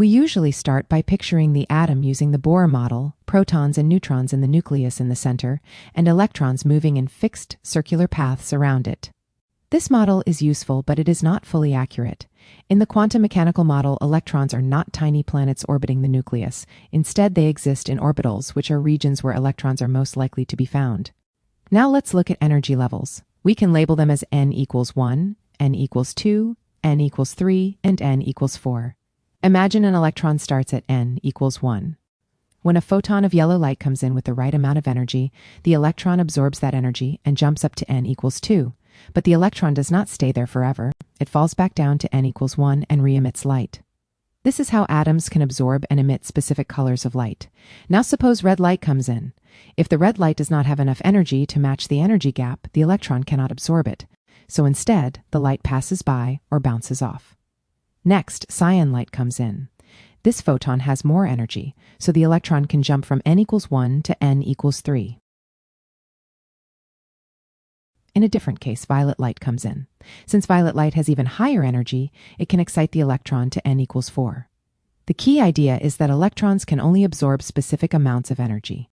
We usually start by picturing the atom using the Bohr model, protons and neutrons in the nucleus in the center, and electrons moving in fixed circular paths around it. This model is useful, but it is not fully accurate. In the quantum mechanical model, electrons are not tiny planets orbiting the nucleus. Instead, they exist in orbitals, which are regions where electrons are most likely to be found. Now let's look at energy levels. We can label them as n equals 1, n equals 2, n equals 3, and n equals 4. Imagine an electron starts at n equals 1. When a photon of yellow light comes in with the right amount of energy, the electron absorbs that energy and jumps up to n equals 2. But the electron does not stay there forever. It falls back down to n equals 1 and re-emits light. This is how atoms can absorb and emit specific colors of light. Now suppose red light comes in. If the red light does not have enough energy to match the energy gap, the electron cannot absorb it. So instead, the light passes by or bounces off. Next, cyan light comes in. This photon has more energy, so the electron can jump from n equals 1 to n equals 3. In a different case, violet light comes in. Since violet light has even higher energy, it can excite the electron to n equals 4. The key idea is that electrons can only absorb specific amounts of energy.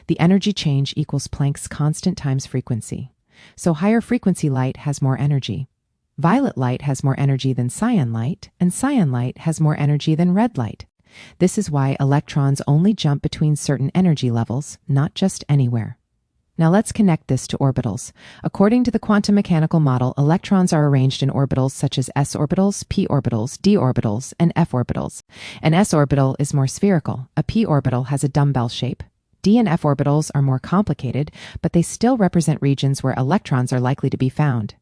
The energy change equals Planck's constant times frequency. So higher frequency light has more energy. Violet light has more energy than cyan light, and cyan light has more energy than red light. This is why electrons only jump between certain energy levels, not just anywhere. Now let's connect this to orbitals. According to the quantum mechanical model, electrons are arranged in orbitals such as s orbitals, p orbitals, d orbitals, and f orbitals. An s orbital is more spherical. A p orbital has a dumbbell shape. D and f orbitals are more complicated, but they still represent regions where electrons are likely to be found.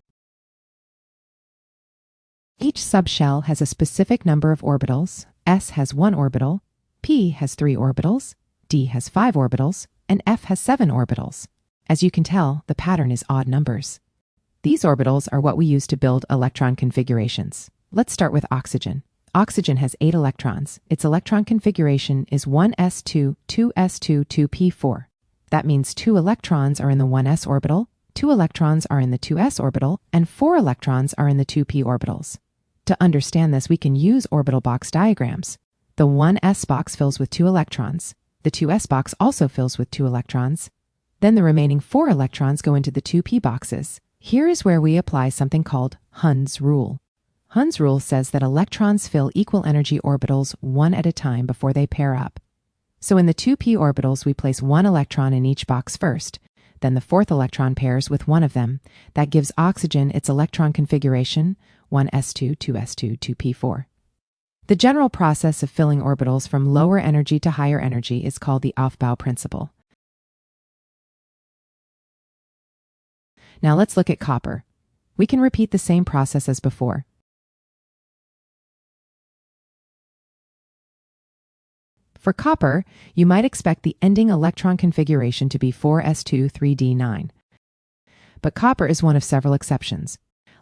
Each subshell has a specific number of orbitals. S has 1 orbital, P has 3 orbitals, D has 5 orbitals, and F has 7 orbitals. As you can tell, the pattern is odd numbers. These orbitals are what we use to build electron configurations. Let's start with oxygen. Oxygen has 8 electrons. Its electron configuration is 1s2, 2s2, 2p4. That means 2 electrons are in the 1s orbital, 2 electrons are in the 2s orbital, and 4 electrons are in the 2p orbitals. To understand this, we can use orbital box diagrams. The 1s box fills with 2 electrons. The 2s box also fills with 2 electrons. Then the remaining 4 electrons go into the 2p boxes. Here is where we apply something called Hund's rule. Hund's rule says that electrons fill equal energy orbitals one at a time before they pair up. So in the 2p orbitals, we place 1 electron in each box first. Then the 4th electron pairs with one of them. That gives oxygen its electron configuration, 1s2, 2s2, 2p4. The general process of filling orbitals from lower energy to higher energy is called the Aufbau principle. Now let's look at copper. We can repeat the same process as before. For copper, you might expect the ending electron configuration to be 4s2, 3d9. But copper is one of several exceptions.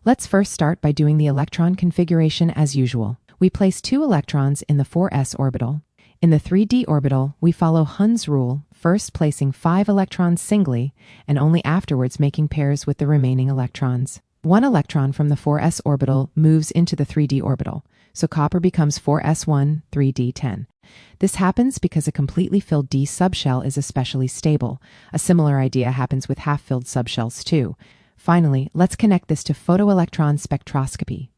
Let's first start by doing the electron configuration as usual. We place 2 electrons in the 4s orbital. In the 3d orbital, we follow Hund's rule, first placing 5 electrons singly, and only afterwards making pairs with the remaining electrons. 1 electron from the 4s orbital moves into the 3d orbital, so copper becomes 4s1, 3d10. This happens because a completely filled d subshell is especially stable. A similar idea happens with half-filled subshells too. Finally, let's connect this to photoelectron spectroscopy.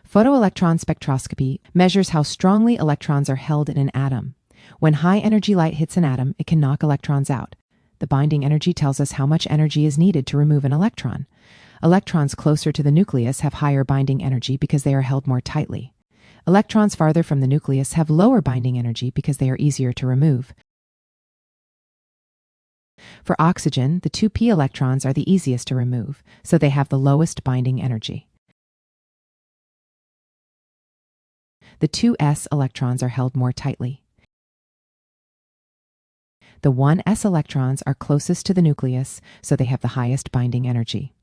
Photoelectron spectroscopy measures how strongly electrons are held in an atom. When high-energy light hits an atom, it can knock electrons out. The binding energy tells us how much energy is needed to remove an electron. Electrons closer to the nucleus have higher binding energy because they are held more tightly. Electrons farther from the nucleus have lower binding energy because they are easier to remove. For oxygen, the 2p electrons are the easiest to remove, so they have the lowest binding energy. The 2s electrons are held more tightly. The 1s electrons are closest to the nucleus, so they have the highest binding energy.